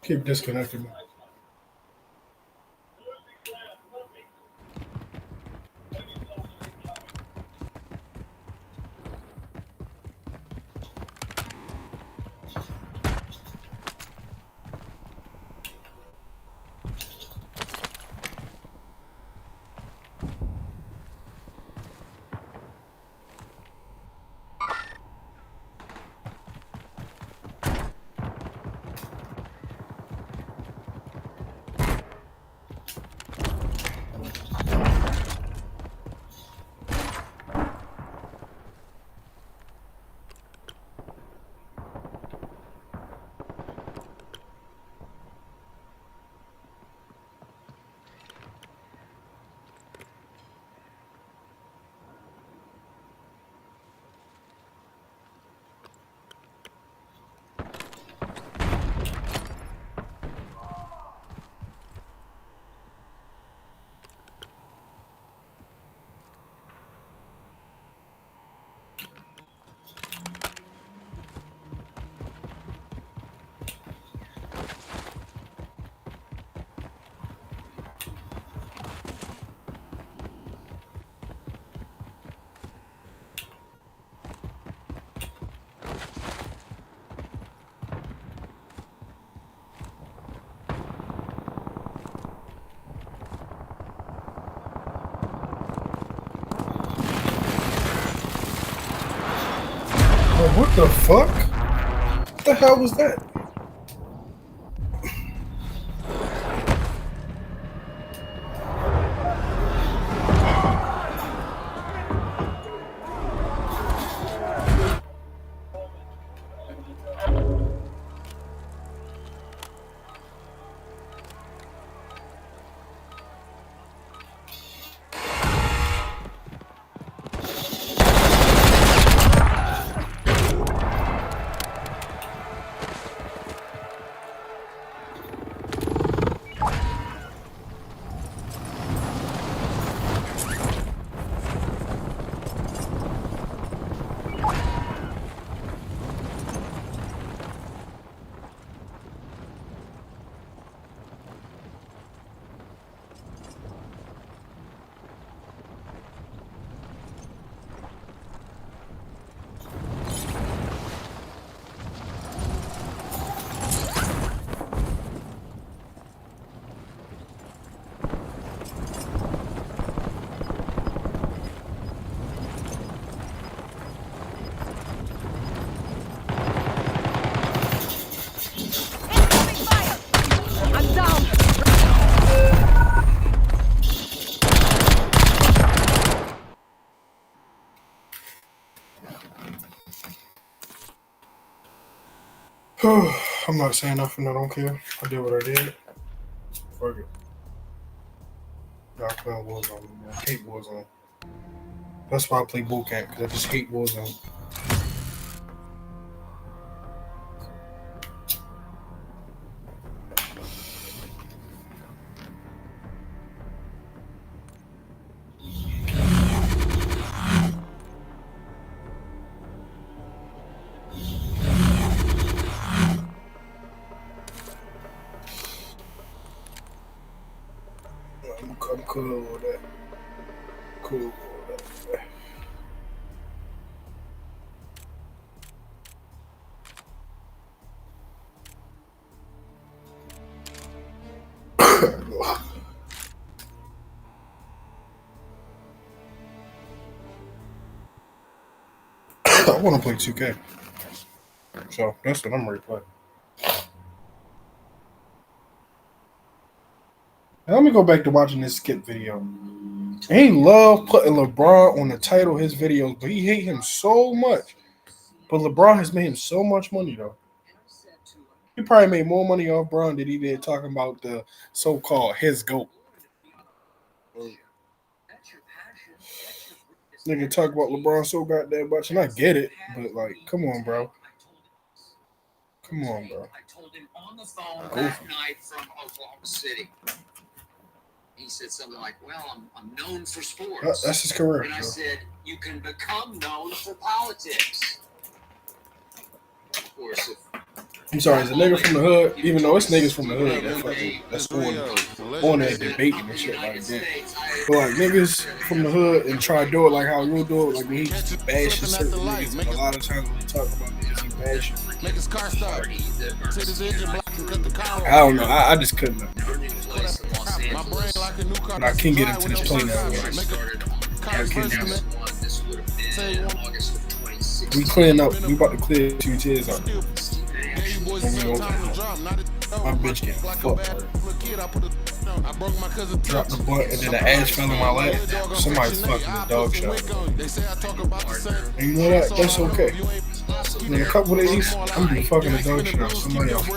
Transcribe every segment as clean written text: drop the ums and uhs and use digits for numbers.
Keep disconnecting me. Oh, what the fuck? What the hell was that? Incoming fire! I'm down! I'm not saying nothing. I don't care. I did what I did. Fuck it. Y'all playing Warzone, man. I hate Warzone. That's why I play Boot Camp, because I just hate Warzone. I'm cool with that. Cool with that. I want to play 2K. So that's what I'm ready to play. Now let me go back to watching this skip video. He love putting LeBron on the title of his videos, but he hate him so much. But LeBron has made him so much money though. He probably made more money off Braun than he did talking about the so-called his goat. Nigga talk about LeBron so goddamn much, and I get it, but like, come on, bro. Come on, bro. I told him on the phone Goofy. that night from Oklahoma City. He said something like, "Well, I'm known for sports." That's his career. And I Bro. said, "You can become known for politics." Of course, if I'm sorry, it's a nigga from the hood, even though it's niggas from the hood that's on that debating and shit like that. But like niggas from the hood and try to do it like how you do it, like we just bash certain niggas. And a lot of times when we talk about niggas, he bash. I don't know. I just couldn't. But I can't get into this play now. I can't do it. We clearing up. We about to clear 2 tears out. My bitch getting fucked. Dropped the butt and then the ass fell in my lap. Somebody's fucking the dog show. And you know what? That's okay. In a couple of days, I'm gonna be fucking the dog show. Somebody else.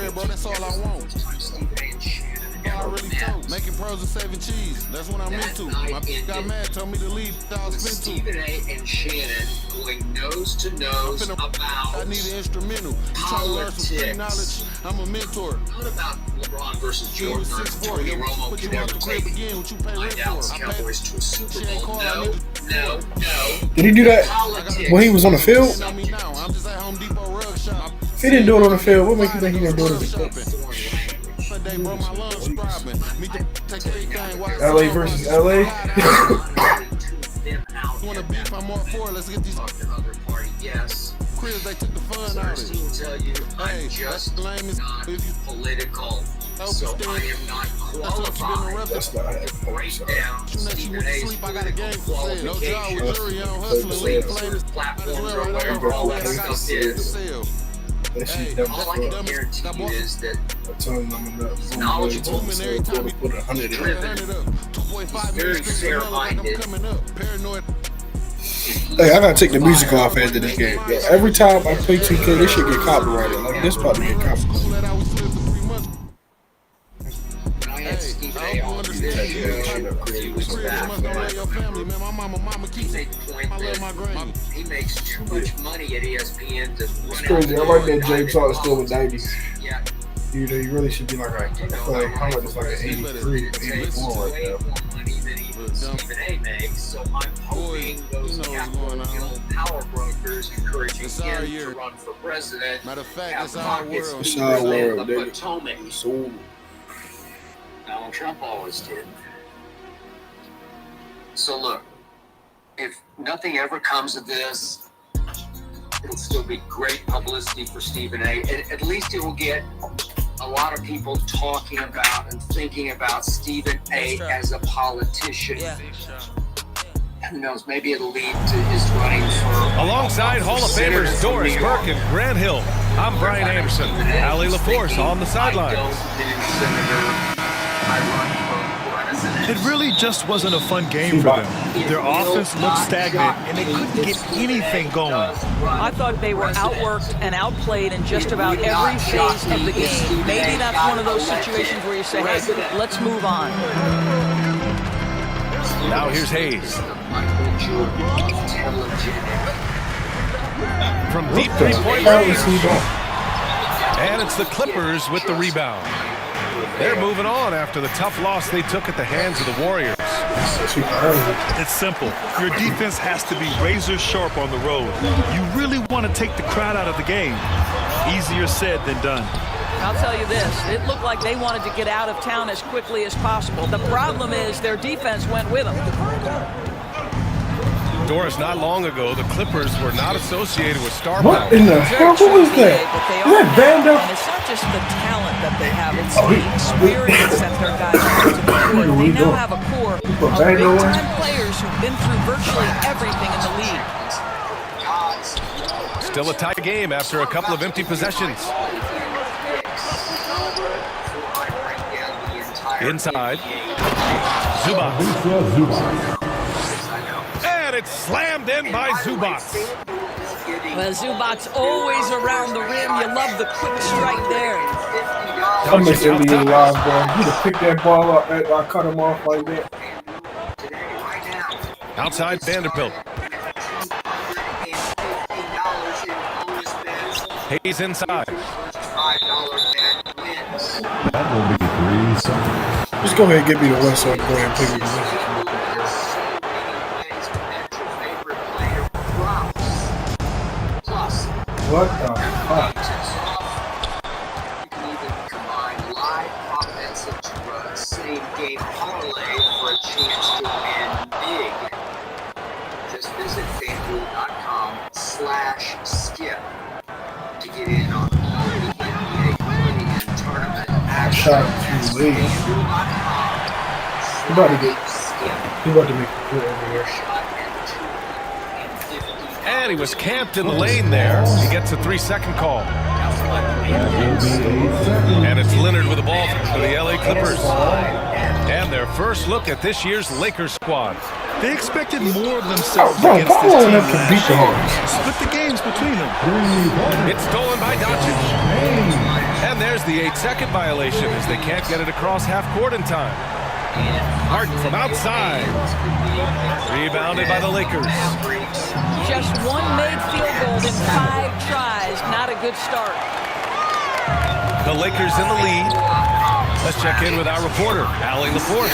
Making pros and saving cheese. That's what I'm into. My got mad, told me to leave. Stephen A. and Shannon going nose to nose about I need an instrumental. You trying to learn some free knowledge? I'm a mentor. What about LeBron versus Jordan? Tony Romo could never take my Dallas Cowboys to a Super Bowl. No. Did he do that when he was on the field? I'm just at Home Depot rug shop. If he didn't do it on the field, what makes you think he gonna do it on the field? LA versus LA. Wanna beef? I'm all for it. Let's get these Yes. Chris, they took the fun out of it. Tell you, I'm just not political, so I am not qualified That's not to break down Stephen A's I got a game for sale. No job qualifications. with jury on hustling. We play this Platforms or right whatever all that stuff is. That shit dumb as All I fuck. can guarantee you is that I told him I'm enough. knowledgeable, Put 100 in. driven, very fair-minded. Hey, I gotta take the music off after this game. Yeah, every time I play 2K, this shit get copyrighted. Like this about to get copyrighted. I had Stephen A. on this show a few weeks back. He made the point that he makes too much money at ESPN to run It's crazy. I like that James Harden still in the 90s. Yeah. You know, you really should be like, I feel like how much is like an 83, 84 right now. Stephen A. makes, so I'm hoping those Capitol Hill power brokers encouraging him to run for president Matter of fact, have it's our pockets world. It's bigger our than world, the nigga. Potomac. So Donald Trump always did. So look, if nothing ever comes of this, it'll still be great publicity for Stephen A. At least it will get a lot of people talking about and thinking about Stephen A. as a politician. Yeah. Who knows? Maybe it'll lead to his running for Alongside Hall of Famers Doris Burke and Grant Hill, I'm Brian Anderson. Ali LaForce on the sidelines. It really just wasn't a fun game for them. Their offense looked stagnant, and they couldn't get anything going. I thought they were outworked and outplayed in just about every phase of the game. Maybe that's one of those situations where you say, hey, let's move on. Now here's Hayes. From deep three-point range. And it's the Clippers with the rebound. They're moving on after the tough loss they took at the hands of the Warriors. It's simple. Your defense has to be razor sharp on the road. You really want to take the crowd out of the game. Easier said than done. I'll tell you this, it looked like they wanted to get out of town as quickly as possible. The problem is their defense went with them. Doris, not long ago, the Clippers were not associated with star what power. in the hell? What was that? But they Is that are Vando? now, and it's not just the talent that they have, it's the experience that their guys bring to the court. They now have a core of big-time players who've been through virtually everything in the league. Still a tie game after a couple of empty possessions. Inside. Zubac. And it's slammed in by Zubac. Well, Zubac's always around the rim. You love the quick strike there. I miss him being live, bro. He'd have picked that ball up after I cut him off like that. Outside Vanderbilt. Hayes inside. That will be 3 seconds. Just go ahead and give me the West Side. Go ahead and pick me the West. What the fuck? chance to win big. Just visit FanDuel.com/skip to get in on all the NBA play-in tournament action. Shot too late. FanDuel.com/skip. He about to make a play over here. And he was camped in the lane there. He gets a 3-second call. And it's Leonard with the ball for the LA Clippers. And their first look at this year's Lakers squad. They expected more of themselves Bro, against Paul this team enough to beat the Hawks. Split the games between them. It's stolen by Doncic. And there's the 8-second violation as they can't get it across half court in time. Harden from outside. Rebounded by the Lakers. Just one made field goal in 5 tries. Not a good start. The Lakers in the lead. Let's check in with our reporter, Allie LaForce.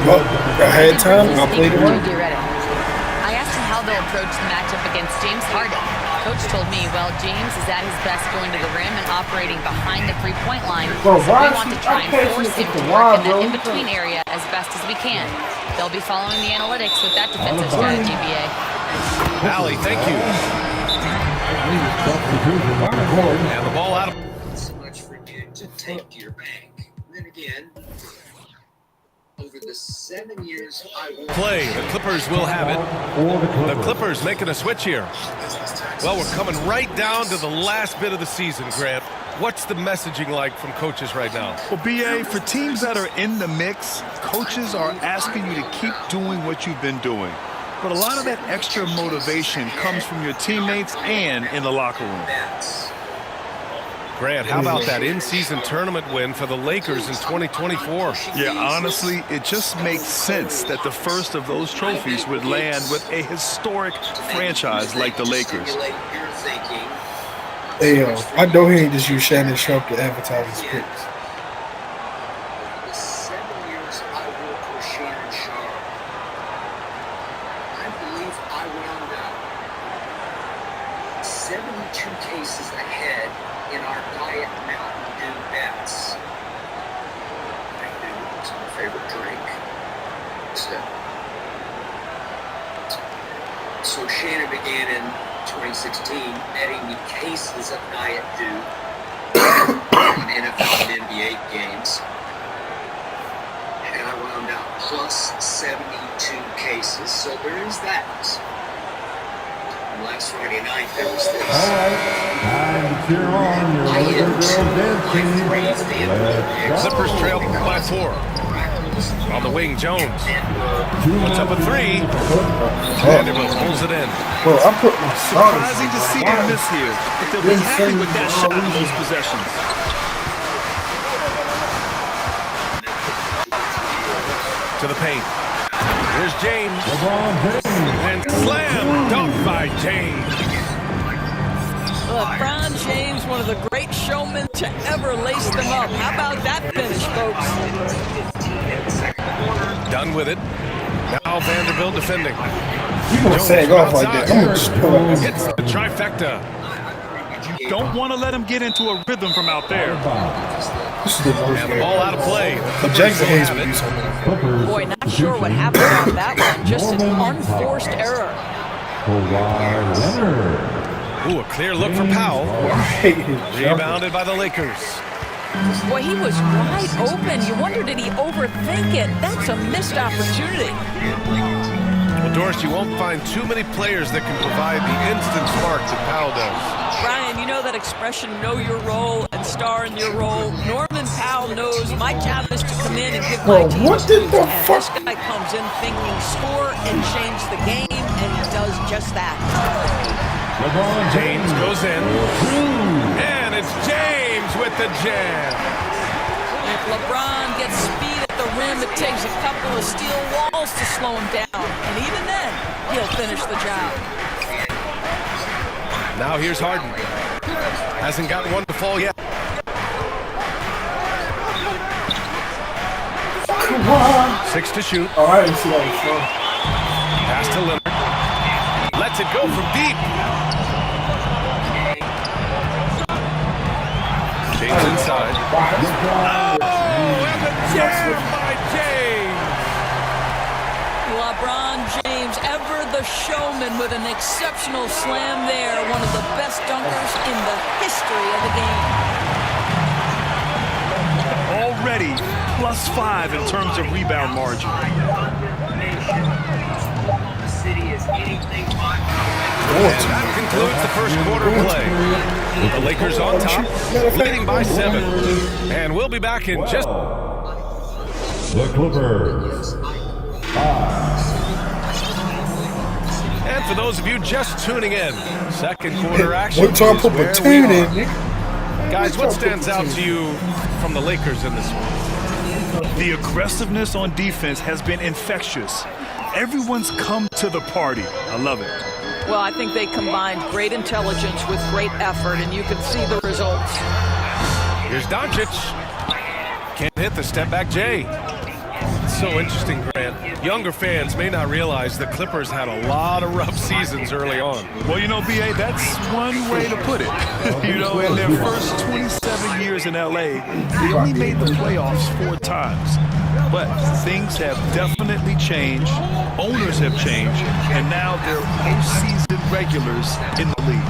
Well, ahead time, I played it right. I asked him how they'll approach the matchup against James Harden. Coach told me, well, James is at his best going to the rim and operating behind the three-point line. Bro, So why we want to try and force him to work in that in-between area as best as we can. They'll be following the analytics with that defensive strategy, BA. Allie, thank you. And the ball out of... So much for you to take to your bank. Then again, over the 7 years I won. play. The Clippers will have it. The Clippers making a switch here. Well, we're coming right down to the last bit of the season, Grant. What's the messaging like from coaches right now? Well, BA, for teams that are in the mix, coaches are asking you to keep doing what you've been doing. But a lot of that extra motivation comes from your teammates and in the locker room. Grant, how about that in-season tournament win for the Lakers in 2024? Yeah, honestly, it just makes sense that the first of those trophies would land with a historic franchise like the Lakers. Hey, yo, I know he ain't just use Shannon Sharp to advertise his picks. The 7 years I worked with Shannon Sharp, I believe I wound up 72 cases ahead in our Diet Mountain Dew bets. Mountain Dew was my favorite drink. So Shannon began in 2016 betting the cases of Diet Dew on NFL and NBA games. And I wound out plus 72 cases. So there is that. And last Friday night there was this. I hit Clippers trail by 4. On the wing, Jones. Puts up a 3. Vanderbilt pulls it in. Bro, I put my Surprising to see them miss here, but they'll be happy with that shot in those possessions. To the paint. Here's James. And slam dunk by James. LeBron James, one of the great showmen to ever lace them up. How about that finish, folks? Done with it. Now Vanderbilt defending. You gonna sag off like that? I'm gonna spill it. Hits the trifecta. You don't want to let them get into a rhythm from out there. This is the worst And the game. ball out of play. The Jackson Hayes would do something. Boy, not sure what happened on that one. Just an unforced error. Kawhi Leonard. Ooh, a clear look for Powell. I hate his jumper. Rebounded by the Lakers. Boy, he was wide open. You wonder, did he overthink it? That's a missed opportunity. Well, Doris, you won't find too many players that can provide the instant spark that Powell does. Brian, you know that expression, know your role and star in your role. Norman Powell knows my job is to come in and give my Bro, team what did the and fuck? this guy comes in thinking score and change the game, and he does just that. James goes in. And it's James with the jam. If LeBron gets speed at the rim, it takes a couple of steel walls to slow him down. And even then, he'll finish the job. Now here's Harden. Hasn't gotten one to fall yet. Come on. 6 to shoot. Oh, I didn't see that was fun. Pass to Leonard. Lets it go from deep. James inside. Oh, and the jam by James. LeBron James, ever the showman, with an exceptional slam there. One of the best dunkers in the history of the game. Already +5 in terms of rebound margin. And that concludes the first quarter play. The Lakers on top, leading by 7. And we'll be back in just... The Clippers. 5. And for those of you just tuning in, second quarter action What time is put where platoon we in, are. nigga? Guys, what stands out to you from the Lakers in this one? The aggressiveness on defense has been infectious. Everyone's come to the party. I love it. Well, I think they combined great intelligence with great effort, and you can see the results. Here's Doncic. Can't hit the step-back J. It's so interesting, Grant. Younger fans may not realize the Clippers had a lot of rough seasons early on. Well, you know, B.A., that's one way to put it. You know, in their first 27 years in L.A., they only made the playoffs 4 times. But things have definitely changed. Owners have changed. And now they're postseason regulars in the league.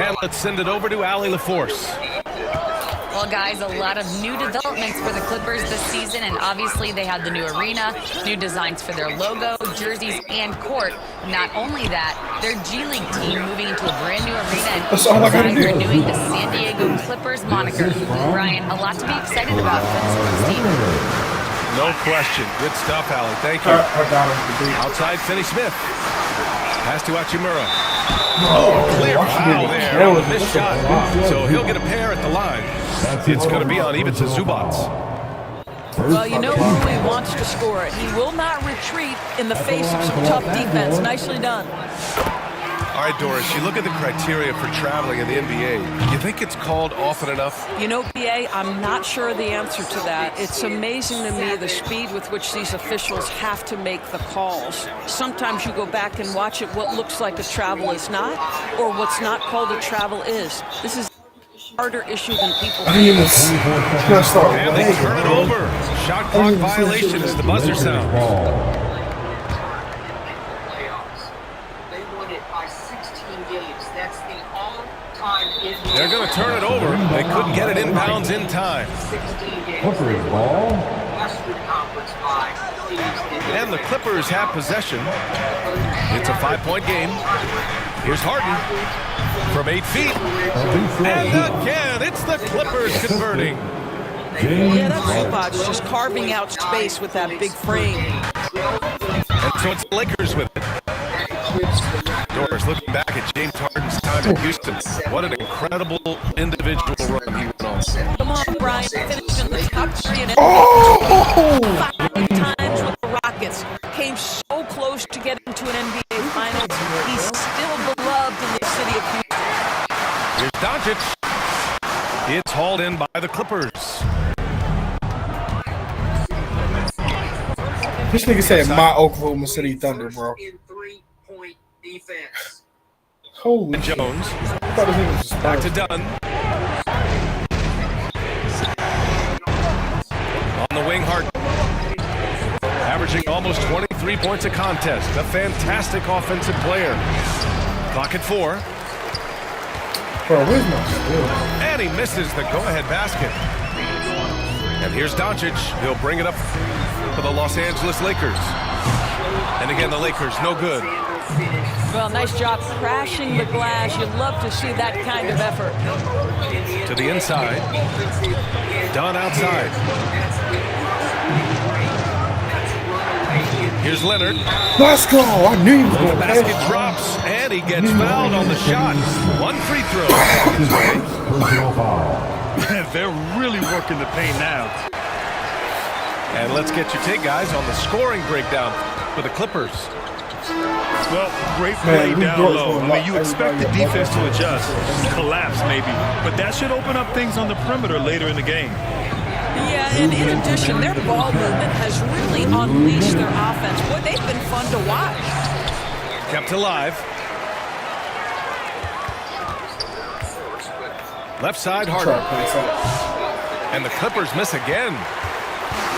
And let's send it over to Allie LaForce. Well, guys, a lot of new developments for the Clippers this season, and obviously they have the new arena, new designs for their logo, jerseys, and court. Not only that, their G League team moving into a brand new arena and renewing the San Diego Clippers moniker. Brian, a lot to be excited about for this new team. No question. Good stuff, Allie. Thank you. Outside, Finney Smith. Pass to Hachimura. Clear foul there on the missed shot. So he'll get a pair at the line. It's going to be on Ivica Zubac. Well, you know Rui wants to score it. He will not retreat in the face of some tough defense. Nicely done. All right, Doris, you look at the criteria for traveling in the NBA. You think it's called often enough? You know, BA, I'm not sure the answer to that. It's amazing to me the speed with which these officials have to make the calls. Sometimes you go back and watch it, what looks like a travel is not, or what's not called a travel is. This is a harder issue than people think. And they turn it over. Shot clock violation as the buzzer sounds. They're going to turn it over. They couldn't get it inbounds in time. Clippers ball. And the Clippers have possession. It's a 5-point game. Here's Harden from 8 feet. And again, it's the Clippers converting. Yeah, that's Zubac just carving out space with that big frame. And so it's the Lakers with it. Doris looking back at James Harden's time in Houston. What an incredible individual run he went on. Come on, Brian, finished in the top 3 in NBA. 5 times with the Rockets. Came so close to getting to an NBA Finals. He's still beloved in the city of Houston. Here's Doncic. It's hauled in by the Clippers. This nigga said my Oklahoma City Thunder, bro. Defense. Holy Jones. I thought this nigga was Back to Dunn. On the wing, Harden. Averaging almost 23 points a contest. A fantastic offensive player. Clock at 4. Bro, where's my skill? And he misses the go-ahead basket. And here's Doncic. He'll bring it up for the Los Angeles Lakers. And again, the Lakers, no good. Well, nice job crashing the glass. You'd love to see that kind of effort. To the inside. Dunn outside. Here's Leonard. Let's go. I knew he was The going to basket pass. drops, and he gets fouled on the shot. 1 free throw. Personal foul. They're really working the paint now. And let's get your take, guys, on the scoring breakdown for the Clippers. Well, great play Man, we down broke low. for a I lot. mean, you expect the defense to adjust, collapse maybe, but that should open up things on the perimeter later in the game. Yeah, and in addition, their ball movement has really unleashed their offense. Boy, they've been fun to watch. Kept alive. Left side, Harden. And the Clippers miss again.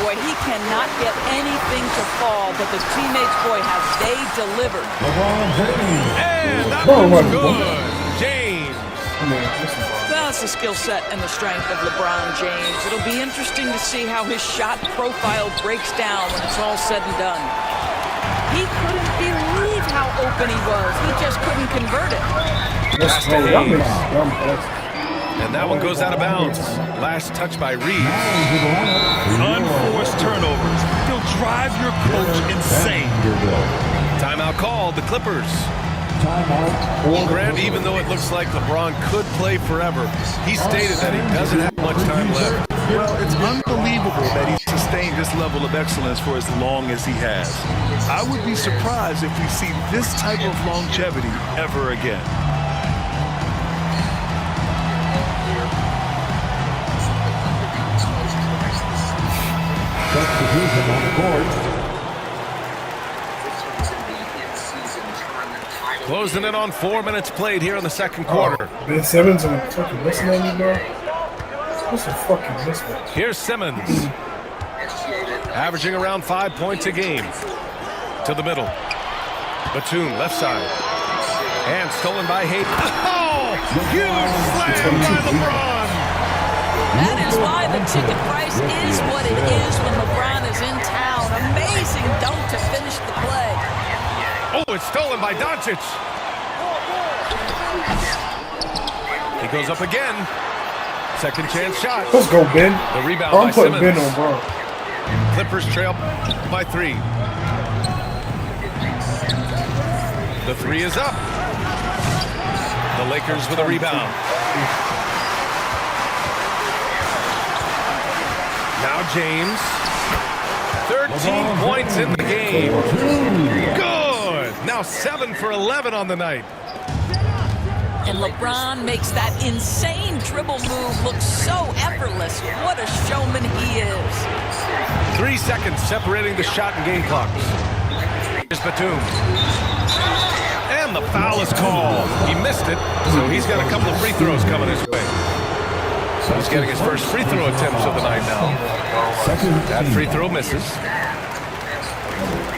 Boy, he cannot get anything to fall, but the teammates, boy, have they delivered. LeBron James. And that Bro, one's what- good. James. That's the skill set and the strength of LeBron James. It'll be interesting to see how his shot profile breaks down when it's all said and done. He couldn't believe how open he was. He just couldn't convert it. That's to that Hayes. makes dumb passes. And that one goes out of bounds. Last touch by Reeves. Unforced turnovers. They'll drive your coach insane. Timeout called. The Clippers. Timeout. Grant, even though it looks like LeBron could play forever, he stated that he doesn't have much time left. Well, it's unbelievable that he's sustained this level of excellence for as long as he has. I would be surprised if we see this type of longevity ever again. Substitution on the court. This one's in the in-season tournament title. Closing in on 4 minutes played here in the second quarter. Ben Simmons and fucking listening to me, bro. What's a fucking mismatch? Here's Simmons, averaging around 5 points a game. To the middle. Batum, left side. And stolen by Hayes. Oh! Huge slam by LeBron! That is why the ticket price is what it is when LeBron is in town. Amazing dunk to finish the play. Oh, it's stolen by Doncic. He goes up again. Second chance shot. Let's go, Ben. The rebound I'm by putting Simmons. Ben on, bro. Clippers trail by 3. The 3 is up. The Lakers with a rebound. Now James. 13 points in the game. Good. Now 7 for 11 on the night. And LeBron makes that insane dribble move look so effortless. What a showman he is. 3 seconds separating the shot and game clocks. Here's Batum. And the foul is called. He missed it, so he's got a couple of free throws coming his way. He's getting his first free throw attempts of the night now. That free throw misses.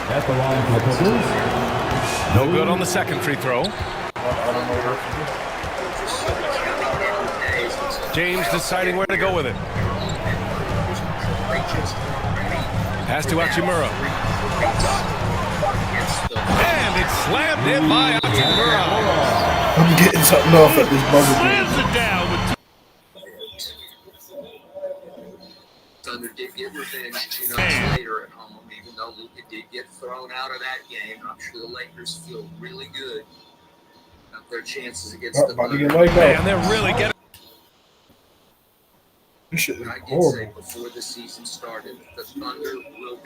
At the line for the Clippers. No good on the second free throw. James deciding where to go with it. Pass to Hachimura. And it's slammed in by Hachimura. I'm getting something off at this buzzer. Slams it down with Thunder did get revenge 2 nights later at home, even though Luka did get thrown out of that game. I'm sure the Lakers feel really good about their chances against the About to Thunder. get like Man, that. they're really getting. This shit is I did say horrible. before the season started, the Thunder will